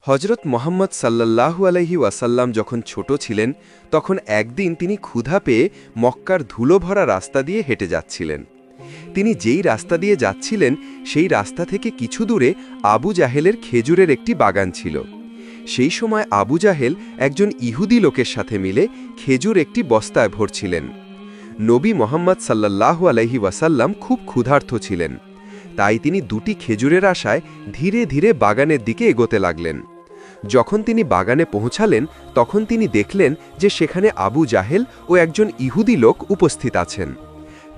হজরত মোহাম্মদ সাল্লাল্লাহু আলাইহি ওয়াসাল্লাম যখন ছোট ছিলেন তখন একদিন তিনি ক্ষুধা পেয়ে মক্কার ধুলো ভরা রাস্তা দিয়ে হেঁটে যাচ্ছিলেন। তিনি যেই রাস্তা দিয়ে যাচ্ছিলেন সেই রাস্তা থেকে কিছু দূরে আবু জাহেলের খেজুরের একটি বাগান ছিল। সেই সময় আবু জাহেল একজন ইহুদি লোকের সাথে মিলে খেজুর একটি বস্তায় ভরছিলেন। নবী মোহাম্মদ সাল্লাল্লাহু আলাইহি ওয়াসাল্লাম খুব ক্ষুধার্ত ছিলেন, তাই তিনি দুটি খেজুরের আশায় ধীরে ধীরে বাগানের দিকে এগোতে লাগলেন। যখন তিনি বাগানে পৌঁছালেন তখন তিনি দেখলেন যে সেখানে আবু জাহেল ও একজন ইহুদি লোক উপস্থিত আছেন।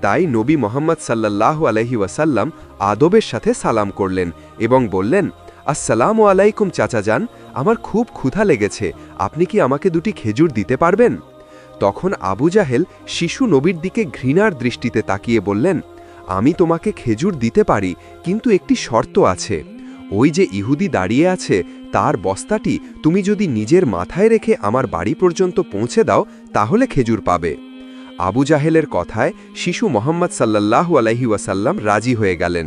তাই নবী মোহাম্মদ সাল্লাল্লাহু আলাইহি ওয়াসাল্লাম আদবের সাথে সালাম করলেন এবং বললেন, আসসালামু আলাইকুম চাচাজান, আমার খুব ক্ষুধা লেগেছে, আপনি কি আমাকে দুটি খেজুর দিতে পারবেন? তখন আবু জাহেল শিশু নবীর দিকে ঘৃণার দৃষ্টিতে তাকিয়ে বললেন, আমি তোমাকে খেজুর দিতে পারি, কিন্তু একটি শর্ত আছে। ওই যে ইহুদি দাঁড়িয়ে আছে তার বস্তাটি তুমি যদি নিজের মাথায় রেখে আমার বাড়ি পর্যন্ত পৌঁছে দাও তাহলে খেজুর পাবে। আবু জাহেলের কথায় শিশু মোহাম্মদ সাল্লাল্লাহু আলাইহি ওয়াসাল্লাম রাজি হয়ে গেলেন।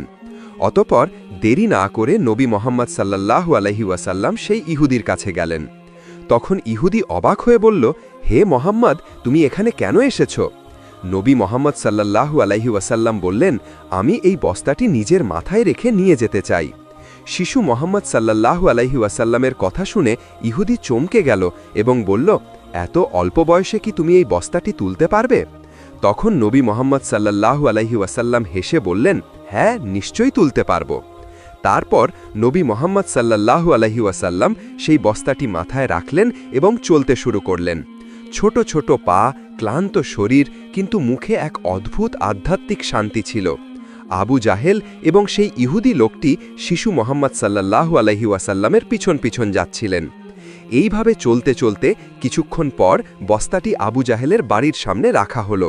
অতঃপর দেরি না করে নবী মোহাম্মদ সাল্লাল্লাহু আলাইহি ওয়াসাল্লাম সেই ইহুদির কাছে গেলেন। তখন ইহুদি অবাক হয়ে বলল, হে মোহাম্মদ, তুমি এখানে কেন এসেছ? নবী মোহাম্মদ সাল্লাল্লাহু আলাইহি ওয়াসাল্লাম বললেন, আমি এই বস্তাটি নিজের মাথায় রেখে নিয়ে যেতে চাই। শিশু মোহাম্মদ সাল্লাল্লাহু আলাইহি ওয়াসাল্লামের কথা শুনে ইহুদি চমকে গেল এবং বলল, এত অল্প বয়সে কি তুমি এই বস্তাটি তুলতে পারবে? তখন নবী মোহাম্মদ সাল্লাল্লাহু আলাইহি ওয়াসাল্লাম হেসে বললেন, হ্যাঁ, নিশ্চয়ই তুলতে পারব। তারপর নবী মোহাম্মদ সাল্লাল্লাহু আলাইহি ওয়াসাল্লাম সেই বস্তাটি মাথায় রাখলেন এবং চলতে শুরু করলেন। ছোট ছোট পা, ক্লান্ত শরীর, কিন্তু মুখে এক অদ্ভুত আধ্যাত্মিক শান্তি ছিল। আবু জাহেল এবং সেই ইহুদি লোকটি শিশু মোহাম্মদ সাল্লাল্লাহু আলাইহি ওয়াসাল্লামের পিছন পিছন যাচ্ছিলেন। এইভাবে চলতে চলতে কিছুক্ষণ পর বস্তাটি আবু জাহেলের বাড়ির সামনে রাখা হলো।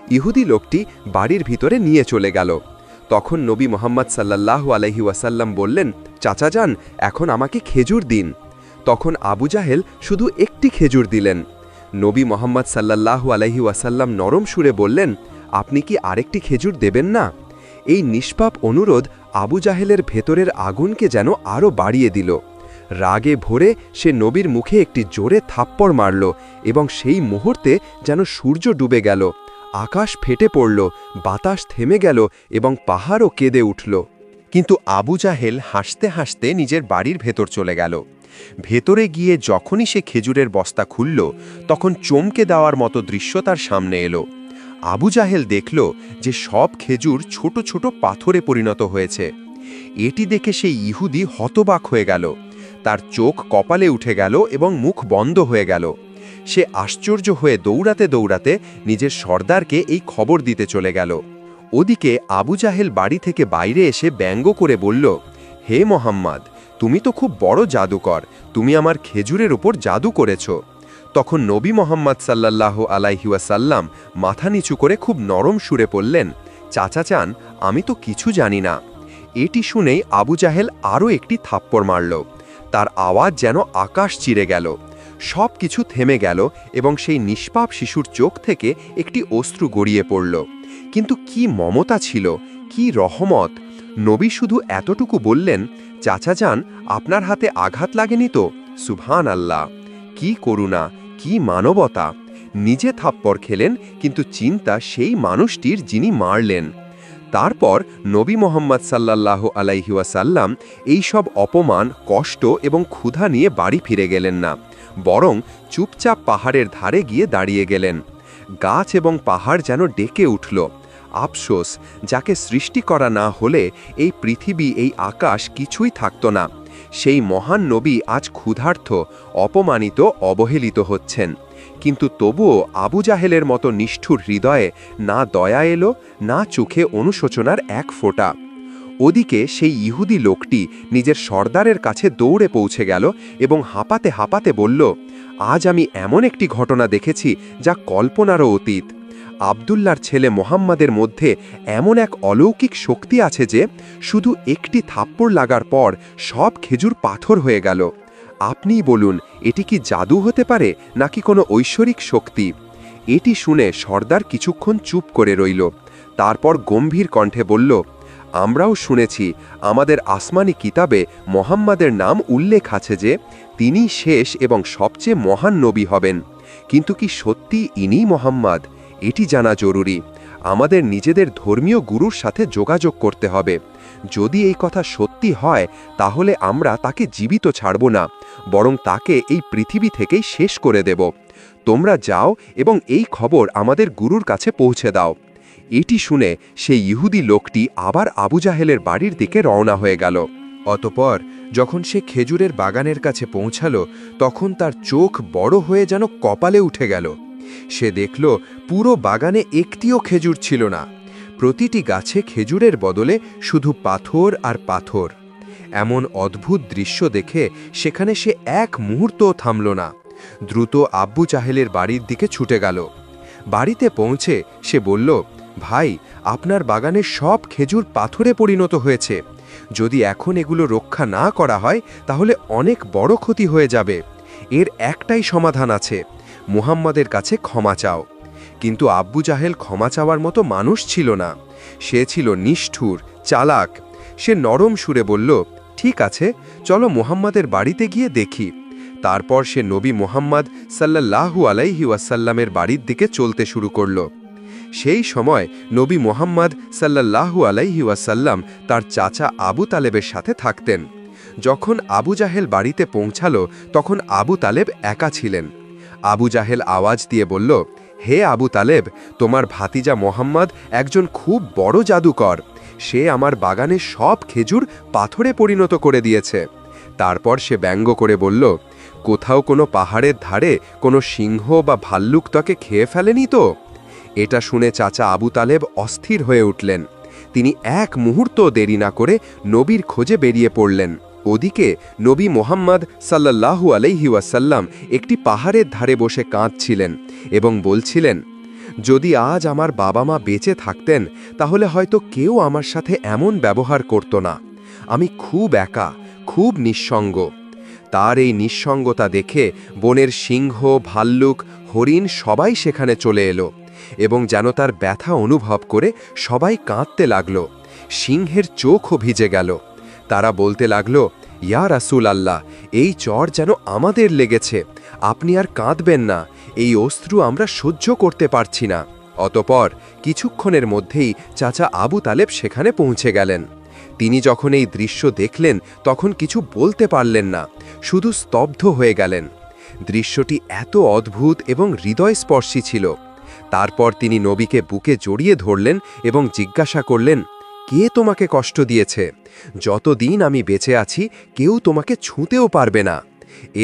ইহুদি লোকটি বাড়ির ভিতরে নিয়ে চলে গেল। তখন নবী মোহাম্মদ সাল্লাল্লাহু আলাইহি ওয়াসাল্লাম বললেন, চাচাজান, এখন আমাকে খেজুর দিন। তখন আবু জাহেল শুধু একটি খেজুর দিলেন। নবী মোহাম্মদ সাল্লাল্লাহু আলাইহি ওয়াসাল্লাম নরম সুরে বললেন, আপনি কি আরেকটি খেজুর দেবেন না? এই নিষ্পাপ অনুরোধ আবু জাহেলের ভেতরের আগুনকে যেন আরও বাড়িয়ে দিল। রাগে ভরে সে নবীর মুখে একটি জোরে থাপ্পড় মারল এবং সেই মুহূর্তে যেন সূর্য ডুবে গেল, আকাশ ফেটে পড়ল, বাতাস থেমে গেল এবং পাহাড়ও কেঁদে উঠল। কিন্তু আবু জাহেল হাসতে হাসতে নিজের বাড়ির ভেতর চলে গেল। ভেতরে গিয়ে যখনই সে খেজুরের বস্তা খুলল তখন চমকে দেওয়ার মতো দৃশ্য তার সামনে এলো। আবু জাহেল দেখল যে সব খেজুর ছোট ছোট পাথরে পরিণত হয়েছে। এটি দেখে সেই ইহুদি হতবাক হয়ে গেল, তার চোখ কপালে উঠে গেল এবং মুখ বন্ধ হয়ে গেল। সে আশ্চর্য হয়ে দৌড়াতে দৌড়াতে নিজের সর্দারকে এই খবর দিতে চলে গেল। ওদিকে আবু জাহেল বাড়ি থেকে বাইরে এসে ব্যঙ্গ করে বলল, হে মোহাম্মদ, তুমি তো খুব বড় জাদুকর, তুমি আমার খেজুরের উপর জাদু করেছ। তখন নবী মোহাম্মদ সাল্লাল্লাহু আলাইহি ওয়াসাল্লাম মাথা নিচু করে খুব নরম সুরে বললেন, চাচাজান, আমি তো কিছু জানি না। এটি শুনেই আবু জাহেল আরও একটি থাপ্পড় মারল। তার আওয়াজ যেন আকাশ চিরে গেল। সব কিছু থেমে গেল এবং সেই নিষ্পাপ শিশুর চোখ থেকে একটি অশ্রু গড়িয়ে পড়ল। কিন্তু কি মমতা ছিল, কি রহমত! নবী শুধু এতটুকু বললেন, চাচাজান, আপনার হাতে আঘাত লাগেনি তো? সুবহান আল্লাহ! কি করুণা, কি মানবতা! নিজে থাপ্পড় খেলেন, কিন্তু চিন্তা সেই মানুষটির যিনি মারলেন। তারপর নবী মোহাম্মদ সাল্লাল্লাহু আলাইহি ওয়াসাল্লাম এইসব অপমান, কষ্ট এবং ক্ষুধা নিয়ে বাড়ি ফিরে গেলেন না, বরং চুপচাপ পাহাড়ের ধারে গিয়ে দাঁড়িয়ে গেলেন। গাছ এবং পাহাড় যেন ডেকে উঠল। আফসোস, যাকে সৃষ্টি করা না হলে এই পৃথিবী, এই আকাশ কিছুই থাকত না। সেই মহান নবী আজ ক্ষুধার্ত, অপমানিত, অবহেলিত হচ্ছেন। কিন্তু তবুও আবু জাহেলের মতো নিষ্ঠুর হৃদয়ে না দয়া এলো, না চোখে অনুশোচনার এক ফোঁটা। ওদিকে সেই ইহুদি লোকটি নিজের সর্দারের কাছে দৌড়ে পৌঁছে গেল এবং হাঁপাতে হাঁপাতে বলল, আজ আমি এমন একটি ঘটনা দেখেছি যা কল্পনারও অতীত। আবদুল্লার ছেলে মোহাম্মদের মধ্যে এমন এক অলৌকিক শক্তি আছে যে শুধু একটি থাপ্পড় লাগার পর সব খেজুর পাথর হয়ে গেল। আপনিই বলুন, এটি কি জাদু হতে পারে নাকি কোনো ঐশ্বরিক শক্তি? এটি শুনে সর্দার কিছুক্ষণ চুপ করে রইল। তারপর গম্ভীর কণ্ঠে বলল, আমরাও শুনেছি আমাদের আসমানি কিতাবে মোহাম্মদের নাম উল্লেখ আছে যে তিনি শেষ এবং সবচেয়ে মহান নবী হবেন। কিন্তু কি সত্যি ইনিই মোহাম্মদ? এটি জানা জরুরি। আমাদের নিজেদের ধর্মীয় গুরুর সাথে যোগাযোগ করতে হবে। যদি এই কথা সত্যি হয় তাহলে আমরা তাকে জীবিত ছাড়ব না, বরং তাকে এই পৃথিবী থেকেই শেষ করে দেব। তোমরা যাও এবং এই খবর আমাদের গুরুর কাছে পৌঁছে দাও। এটি শুনে সেই ইহুদি লোকটি আবার আবু জাহেলের বাড়ির দিকে রওনা হয়ে গেল। অতঃপর যখন সে খেজুরের বাগানের কাছে পৌঁছাল, তখন তার চোখ বড় হয়ে যেন কপালে উঠে গেল। সে দেখল পুরো বাগানে একটিও খেজুর ছিল না। প্রতিটি গাছে খেজুরের বদলে শুধু পাথর আর পাথর। এমন অদ্ভুত দৃশ্য দেখে সেখানে সে এক মুহূর্তও থামল না। দ্রুত আব্বু জাহেলের বাড়ির দিকে ছুটে গেল। বাড়িতে পৌঁছে সে বলল, ভাই, আপনার বাগানের সব খেজুর পাথরে পরিণত হয়েছে। যদি এখন এগুলো রক্ষা না করা হয় তাহলে অনেক বড় ক্ষতি হয়ে যাবে। এর একটাই সমাধান আছে, মুহাম্মাদের কাছে ক্ষমা চাও। কিন্তু আব্বু জাহেল ক্ষমা চাওয়ার মতো মানুষ ছিল না। সে ছিল নিষ্ঠুর, চালাক। সে নরম সুরে বলল, ঠিক আছে, চলো মুহাম্মাদের বাড়িতে গিয়ে দেখি। তারপর সে নবী মুহাম্মদ সাল্লাল্লাহু আলাইহি ওয়াসাল্লামের বাড়ির দিকে চলতে শুরু করল। সেই সময় নবী মুহাম্মদ সাল্লাল্লাহু আলাইহি ওয়াসাল্লাম তার চাচা আবু তালেবের সাথে থাকতেন। যখন আবু জাহেল বাড়িতে পৌঁছালো তখন আবু তালেব একা ছিলেন। আবু জাহেল আওয়াজ দিয়ে বলল, হে আবু তালেব, তোমার ভাতিজা মোহাম্মদ একজন খুব বড় জাদুকর। সে আমার বাগানের সব খেজুর পাথরে পরিণত করে দিয়েছে। তারপর সে ব্যঙ্গ করে বলল, কোথাও কোনো পাহাড়ের ধারে কোনো সিংহ বা ভাল্লুক তাকে খেয়ে ফেলেনি তো? এটা শুনে চাচা আবু তালেব অস্থির হয়ে উঠলেন। তিনি এক মুহূর্ত দেরি না করে নবীর খোঁজে বেরিয়ে পড়লেন। ওদিকে নবী মুহাম্মদ সাল্লাল্লাহু আলাইহি ওয়াসাল্লাম একটি পাহাড়ের ধারে বসে কাঁদছিলেন এবং বলছিলেন, যদি আজ আমার বাবা মা বেঁচে থাকতেন তাহলে হয়তো কেউ আমার সাথে এমন ব্যবহার করত না। আমি খুব একা, খুব নিঃসঙ্গ। তার এই নিঃসঙ্গতা দেখে বনের সিংহ, ভাল্লুক, হরিণ সবাই সেখানে চলে এলো এবং যেন তার ব্যথা অনুভব করে সবাই কাঁদতে লাগল। সিংহের চোখও ভিজে গেল। তারা বলতে লাগল, ইয়া রাসূল আল্লাহ, এই চর যেন আমাদের লেগেছে। আপনি আর কাঁদবেন না, এই অশ্রু আমরা সহ্য করতে পারছি না। অতঃপর কিছুক্ষণের মধ্যেই চাচা আবু তালেব সেখানে পৌঁছে গেলেন। তিনি যখন এই দৃশ্য দেখলেন তখন কিছু বলতে পারলেন না, শুধু স্তব্ধ হয়ে গেলেন। দৃশ্যটি এত অদ্ভুত এবং হৃদয়স্পর্শী ছিল। তারপর তিনি নবীকে বুকে জড়িয়ে ধরলেন এবং জিজ্ঞাসা করলেন, কে তোমাকে কষ্ট দিয়েছে? যতদিন আমি বেঁচে আছি কেউ তোমাকে ছুঁতেও পারবে না।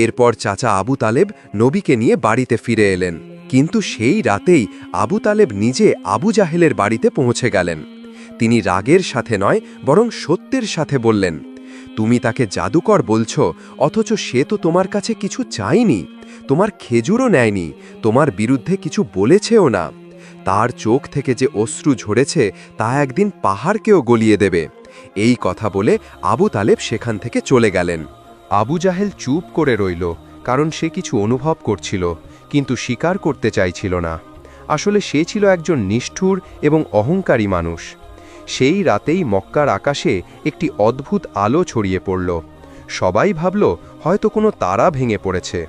এরপর চাচা আবু তালেব নবীকে নিয়ে বাড়িতে ফিরে এলেন। কিন্তু সেই রাতেই আবু তালেব নিজে আবু জাহেলের বাড়িতে পৌঁছে গেলেন। তিনি রাগের সাথে নয় বরং সত্যের সাথে বললেন, তুমি তাকে জাদুকর বলছো, অথচ সে তো তোমার কাছে কিছু চায়নি, তোমার খেজুরও নেয়নি, তোমার বিরুদ্ধে কিছু বলেছেও না। তার চোখ থেকে যে অশ্রু ঝরেছে তা একদিন পাহাড়কেও গলিয়ে দেবে। এই কথা বলে আবু তালেব সেখান থেকে চলে গেলেন। আবু জাহেল চুপ করে রইল, কারণ সে কিছু অনুভব করছিল কিন্তু স্বীকার করতে চাইছিল না। আসলে সে ছিল একজন নিষ্ঠুর এবং অহংকারী মানুষ। সেই রাতেই মক্কার আকাশে একটি অদ্ভুত আলো ছড়িয়ে পড়ল। সবাই ভাবল হয়তো কোনো তারা ভেঙে পড়েছে,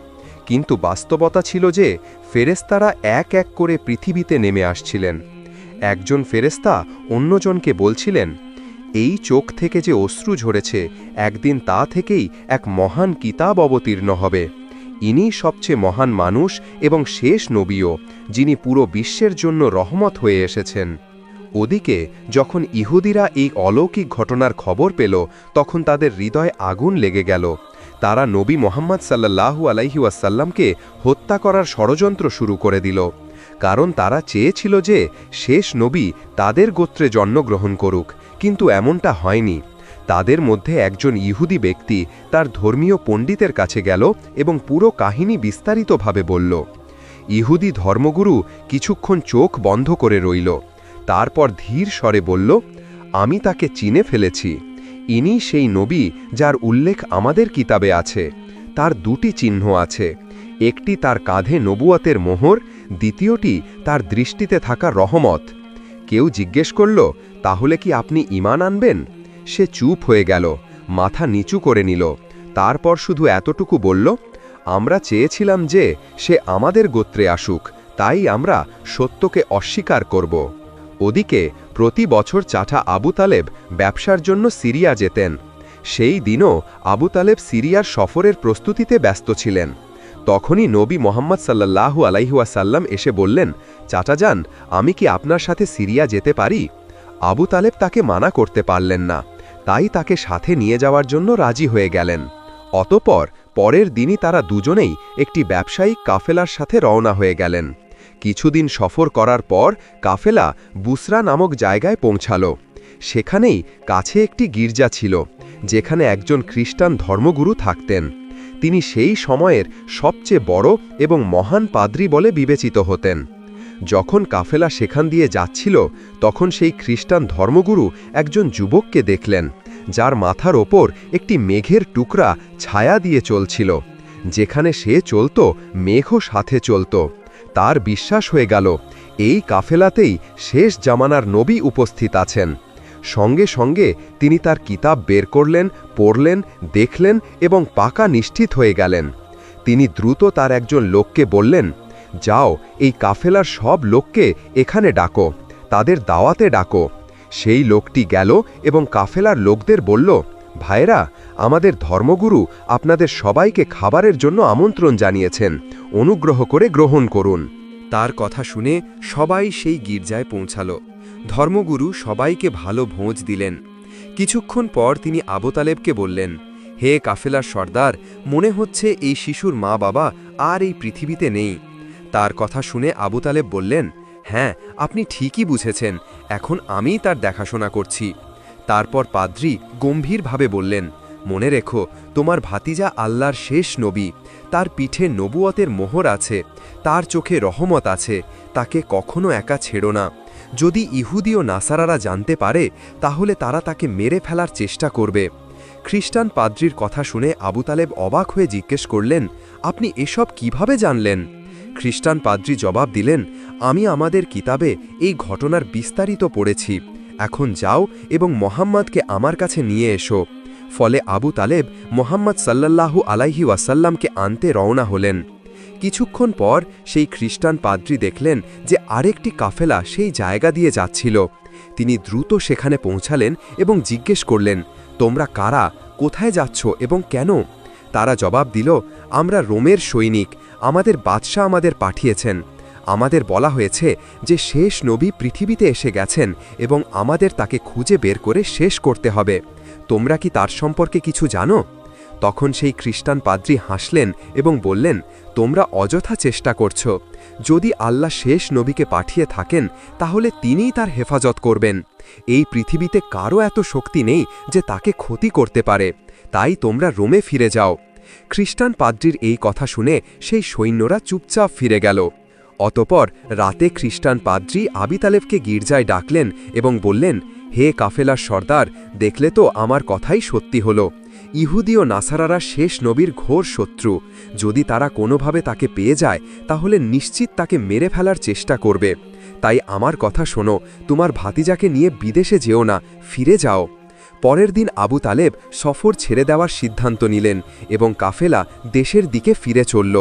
কিন্তু বাস্তবতা ছিল যে ফেরেশতারা এক এক করে পৃথিবীতে নেমে আসছিলেন। একজন ফেরেশতা অন্যজনকে বলছিলেন, এই চোখ থেকে যে অশ্রু ঝরেছে একদিন তা থেকেই এক মহান কিতাব অবতীর্ণ হবে। ইনি সবচেয়ে মহান মানুষ এবং শেষ নবীও, যিনি পুরো বিশ্বের জন্য রহমত হয়ে এসেছেন। ওদিকে যখন ইহুদিরা এই অলৌকিক ঘটনার খবর পেল তখন তাদের হৃদয়ে আগুন লেগে গেল। তারা নবী মুহাম্মদ সাল্লাল্লাহু আলাইহি ওয়াসাল্লামকে হত্যা করার ষড়যন্ত্র শুরু করে দিল, কারণ তারা চেয়েছিল যে শেষ নবী তাদের গোত্রে জন্মগ্রহণ করুক, কিন্তু এমনটা হয়নি। তাদের মধ্যে একজন ইহুদি ব্যক্তি তার ধর্মীয় পণ্ডিতের কাছে গেল এবং পুরো কাহিনী বিস্তারিতভাবে বলল। ইহুদি ধর্মগুরু কিছুক্ষণ চোখ বন্ধ করে রইল। তারপর ধীর স্বরে বলল, আমি তাকে চিনে ফেলেছি। ইনি সেই নবী যার উল্লেখ আমাদের কিতাবে আছে। তার দুটি চিহ্ন আছে, একটি তার কাঁধে নবুয়তের মোহর, দ্বিতীয়টি তার দৃষ্টিতে থাকা রহমত। কেউ জিজ্ঞেস করল, তাহলে কি আপনি ঈমান আনবেন? সে চুপ হয়ে গেল, মাথা নিচু করে নিল। তারপর শুধু এতটুকু বলল, আমরা চেয়েছিলাম যে সে আমাদের গোত্রে আসুক, তাই আমরা সত্যকে অস্বীকার করব। ওদিকে প্রতি বছর চাচা আবু তালেব ব্যবসার জন্য সিরিয়া যেতেন। সেই দিনও আবু তালেব সিরিয়ার সফরের প্রস্তুতিতে ব্যস্ত ছিলেন। তখনই নবী মোহাম্মদ সাল্লাল্লাহু আলাইহি ওয়াসাল্লাম এসে বললেন, চাচা যান, আমি কি আপনার সাথে সিরিয়া যেতে পারি? আবু তালেব তাকে মানা করতে পারলেন না, তাই তাকে সাথে নিয়ে যাওয়ার জন্য রাজি হয়ে গেলেন। অতঃপর পরের দিনই তারা দুজনেই একটি ব্যবসায়িক কাফেলার সাথে রওনা হয়ে গেলেন। কিছুদিন সফর করার পর কাফেলা বুসরা নামক জায়গায় পৌঁছাল। সেখানেই কাছে একটি গির্জা ছিল, যেখানে একজন খ্রিস্টান ধর্মগুরু থাকতেন। তিনি সেই সময়ের সবচেয়ে বড় এবং মহান পাদ্রী বলে বিবেচিত হতেন। যখন কাফেলা সেখান দিয়ে যাচ্ছিল, তখন সেই খ্রিস্টান ধর্মগুরু একজন যুবককে দেখলেন, যার মাথার ওপর একটি মেঘের টুকরা ছায়া দিয়ে চলছিল। যেখানে সে চলত, মেঘও সাথে চলত। তার বিশ্বাস হয়ে গেল, এই কাফেলাতেই শেষ জামানার নবী উপস্থিত আছেন। সঙ্গে সঙ্গে তিনি তার কিতাব বের করলেন, পড়লেন, দেখলেন এবং পাকা নিশ্চিত হয়ে গেলেন। তিনি দ্রুত তার একজন লোককে বললেন, যাও, এই কাফেলার সব লোককে এখানে ডাকো, তাদের দাওয়াতে ডাকো। সেই লোকটি গেল এবং কাফেলার লোকদের বলল, ভাইরা, আমাদের ধর্মগুরু আপনাদের সবাইকে খাবারের জন্য আমন্ত্রণ জানিয়েছেন, অনুগ্রহ করে গ্রহণ করুন। তার কথা শুনে সবাই সেই গির্জায় পৌঁছাল। ধর্মগুরু সবাইকে ভালো ভোজ দিলেন। কিছুক্ষণ পর তিনি আবু তালেবকে বললেন, হে কাফেলার সর্দার, মনে হচ্ছে এই শিশুর মা বাবা আর এই পৃথিবীতে নেই। তার কথা শুনে আবু তালেব বললেন, হ্যাঁ, আপনি ঠিকই বুঝেছেন, এখন আমিই তার দেখাশোনা করছি। তারপর পাদ্রী গম্ভীরভাবে বললেন, মনে রেখো, তোমার ভাতিজা আল্লাহর শেষ নবী, তার পিঠে নবুয়তের মোহর আছে, তার চোখে রহমত আছে, তাকে কখনো একা ছেড়ো না। যদি ইহুদি ও নাসারারা জানতে পারে, তাহলে তারা তাকে মেরে ফেলার চেষ্টা করবে। খ্রিস্টান পাদ্রীর কথা শুনে আবু তালেব অবাক হয়ে জিজ্ঞেস করলেন, আপনি এসব কিভাবে জানলেন? খ্রিস্টান পাদ্রী জবাব দিলেন, আমি আমাদের কিতাবে এই ঘটনার বিস্তারিত পড়েছি। এখন যাও এবং মোহাম্মদকে আমার কাছে নিয়ে এসো। ফলে আবু তালেব মোহাম্মদ সাল্লাল্লাহু আলাইহি ওয়াসাল্লামকে আনতে রওনা হলেন। কিছুক্ষণ পর সেই খ্রিস্টান পাদ্রী দেখলেন যে আরেকটি কাফেলা সেই জায়গা দিয়ে যাচ্ছিল। তিনি দ্রুত সেখানে পৌঁছালেন এবং জিজ্ঞেস করলেন, তোমরা কারা, কোথায় যাচ্ছ এবং কেন? তারা জবাব দিল, আমরা রোমের সৈনিক, আমাদের বাদশাহ আমাদের পাঠিয়েছেন। আমাদের বলা হয়েছে যে শেষ নবী পৃথিবীতে এসে গেছেন এবং আমাদের তাকে খুঁজে বের করে শেষ করতে হবে। তোমরা কি তার সম্পর্কে কিছু জানো? তখন সেই খ্রিস্টান পাদ্রী হাসলেন এবং বললেন, তোমরা অযথা চেষ্টা করছ। যদি আল্লাহ শেষ নবীকে পাঠিয়ে থাকেন, তাহলে তিনিই তার হেফাজত করবেন। এই পৃথিবীতে কারও এত শক্তি নেই যে তাকে ক্ষতি করতে পারে। তাই তোমরা রোমে ফিরে যাও। খ্রিস্টান পাদ্রীর এই কথা শুনে সেই সৈন্যরা চুপচাপ ফিরে গেল। অতপর রাতে খ্রিস্টান পাদ্রী আবু তালেবকে গির্জায় ডাকলেন এবং বললেন, হে কাফেলার সর্দার, দেখলে তো আমার কথাই সত্যি হল। ইহুদি ও নাসারারা শেষ নবীর ঘোর শত্রু। যদি তারা কোনোভাবে তাকে পেয়ে যায়, তাহলে নিশ্চিত তাকে মেরে ফেলার চেষ্টা করবে। তাই আমার কথা শোনো, তোমার ভাতিজাকে নিয়ে বিদেশে যেও না, ফিরে যাও। পরের দিন আবু তালেব সফর ছেড়ে দেওয়ার সিদ্ধান্ত নিলেন এবং কাফেলা দেশের দিকে ফিরে চলল।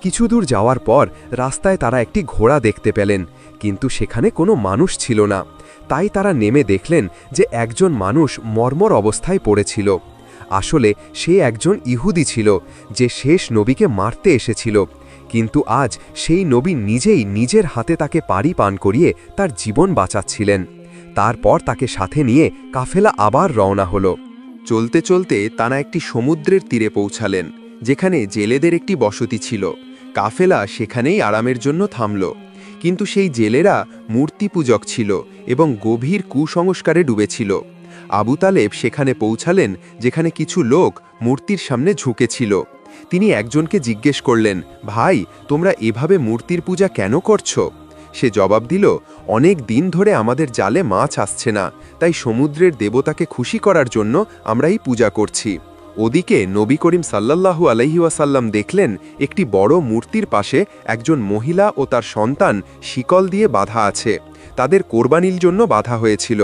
কিছু দূর যাওয়ার পর রাস্তায় তারা একটি ঘোড়া দেখতে পেলেন, কিন্তু সেখানে কোনো মানুষ ছিল না। তাই তারা নেমে দেখলেন যে একজন মানুষ মর্মর অবস্থায় পড়েছিল। আসলে সে একজন ইহুদি ছিল, যে শেষ নবীকে মারতে এসেছিল। কিন্তু আজ সেই নবী নিজেই নিজের হাতে তাকে পানি পান করিয়ে তার জীবন বাঁচাচ্ছিলেন। তারপর তাকে সাথে নিয়ে কাফেলা আবার রওনা হল। চলতে চলতে তারা একটি সমুদ্রের তীরে পৌঁছালেন, যেখানে জেলেদের একটি বসতি ছিল। কাফেলা সেখানেই আরামের জন্য থামল। কিন্তু সেই জেলেরা মূর্তি পূজক ছিল এবং গভীর কুসংস্কারে ডুবেছিল। আবু তালেব সেখানে পৌঁছালেন, যেখানে কিছু লোক মূর্তির সামনে ঝুঁকেছিল। তিনি একজনকে জিজ্ঞেস করলেন, ভাই, তোমরা এভাবে মূর্তির পূজা কেন করছো? সে জবাব দিল, অনেক দিন ধরে আমাদের জালে মাছ আসছে না, তাই সমুদ্রের দেবতাকে খুশি করার জন্য আমরা এই পূজা করছি। ওদিকে নবী করিম সাল্লাল্লাহু আলাইহি ওয়াসাল্লাম দেখলেন একটি বড় মূর্তির পাশে একজন মহিলা ও তার সন্তান শিকল দিয়ে বাঁধা আছে। তাদের কোরবানির জন্য বাধা হয়েছিল।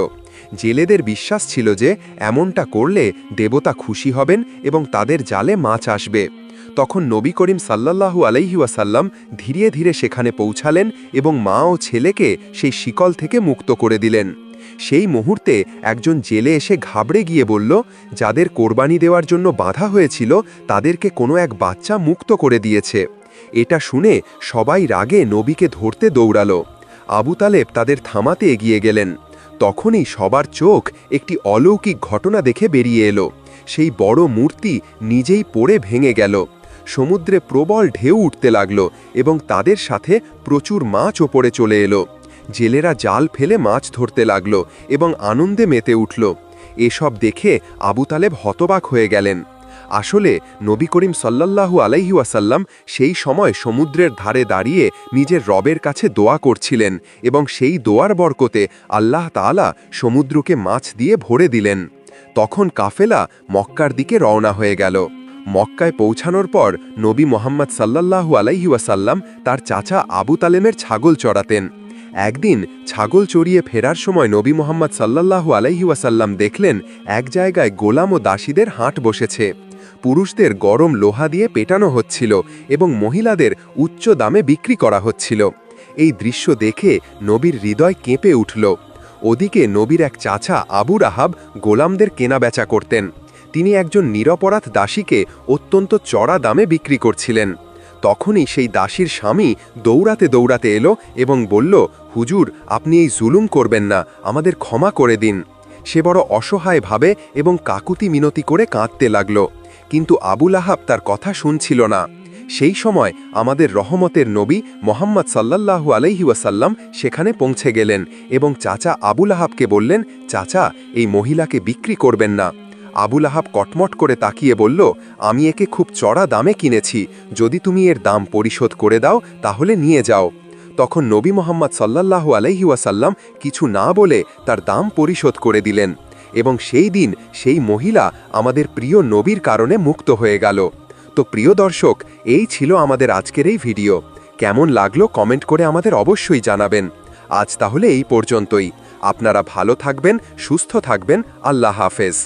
জেলেদের বিশ্বাস ছিল যে এমনটা করলে দেবতা খুশি হবেন এবং তাদের জালে মাছ আসবে। তখন নবী করিম সাল্লাল্লাহু আলাইহি ওয়াসাল্লাম ধীরে ধীরে সেখানে পৌঁছালেন এবং মা ও ছেলেকে সেই শিকল থেকে মুক্ত করে দিলেন। সেই মুহূর্তে একজন জেলে এসে ঘাবড়ে গিয়ে বলল, যাদের কোরবানি দেওয়ার জন্য বাধা হয়েছিল তাদেরকে কোনো এক বাচ্চা মুক্ত করে দিয়েছে। এটা শুনে সবাই রাগে নবীকে ধরতে দৌড়ালো। আবু তালেব তাদের থামাতে এগিয়ে গেলেন। তখনই সবার চোখ একটি অলৌকিক ঘটনা দেখে বেরিয়ে এলো। সেই বড় মূর্তি নিজেই পড়ে ভেঙে গেল। সমুদ্রে প্রবল ঢেউ উঠতে লাগলো এবং তাদের সাথে প্রচুর মাছ ওপরে চলে এলো। জেলেরা জাল ফেলে মাছ ধরতে লাগলো এবং আনন্দে মেতে উঠল। এসব দেখে আবু তালেব হতবাক হয়ে গেলেন। আসলে নবী করিম সাল্লাল্লাহু আলাইহি ওয়াসাল্লাম সেই সময় সমুদ্রের ধারে দাঁড়িয়ে নিজের রবের কাছে দোয়া করছিলেন এবং সেই দোয়ার বরকতে আল্লাহ তাআলা সমুদ্রকে মাছ দিয়ে ভরে দিলেন। তখন কাফেলা মক্কার দিকে রওনা হয়ে গেল। মক্কায় পৌঁছানোর পর নবী মোহাম্মদ সাল্লাল্লাহু আলাইহি ওয়াসাল্লাম তার চাচা আবু তালেমের ছাগল চড়াতেন। একদিন ছাগল চড়িয়ে ফেরার সময় নবী মোহাম্মদ সাল্লাল্লাহু আলাইহি ওয়াসাল্লাম দেখলেন এক জায়গায় গোলাম ও দাসীদের হাট বসেছে। পুরুষদের গরম লোহা দিয়ে পেটানো হচ্ছিল এবং মহিলাদের উচ্চ দামে বিক্রি করা হচ্ছিল। এই দৃশ্য দেখে নবীর হৃদয় কেঁপে উঠল। ওদিকে নবীর এক চাচা আবু রাহাব গোলামদের কেনাবেচা করতেন। তিনি একজন নিরপরাধ দাসীকে অত্যন্ত চড়া দামে বিক্রি করছিলেন। তখনই সেই দাসীর স্বামী দৌড়াতে দৌড়াতে এলো এবং বলল, হুজুর, আপনি এই জুলুম করবেন না, আমাদের ক্ষমা করে দিন। সে বড় অসহায় ভাবে এবং কাকুতি মিনতি করে কাঁদতে লাগল, কিন্তু আবু লাহাব তার কথা শুনছিল না। সেই সময় আমাদের রহমতের নবী মোহাম্মদ সাল্লাল্লাহু আলাইহি ওয়াসাল্লাম সেখানে পৌঁছে গেলেন এবং চাচা আবু লাহাবকে বললেন, চাচা, এই মহিলাকে বিক্রি করবেন না। আবু লাহাব কটমট করে তাকিয়ে বলল, আমি একে খুব চড়া দামে কিনেছি, যদি তুমি এর দাম পরিশোধ করে দাও তাহলে নিয়ে যাও। তখন নবী মোহাম্মদ সাল্লাল্লাহু আলাইহি ওয়াসাল্লাম কিছু না বলে তার দাম পরিশোধ করে দিলেন এবং সেই দিন সেই মহিলা আমাদের প্রিয় নবীর কারণে মুক্ত হয়ে গেল। তো প্রিয় দর্শক, এই ছিল আমাদের আজকের এই ভিডিও। কেমন লাগলো কমেন্ট করে আমাদের অবশ্যই জানাবেন। আজ তাহলে এই পর্যন্তই। আপনারা ভালো থাকবেন, সুস্থ থাকবেন। আল্লাহ হাফেজ।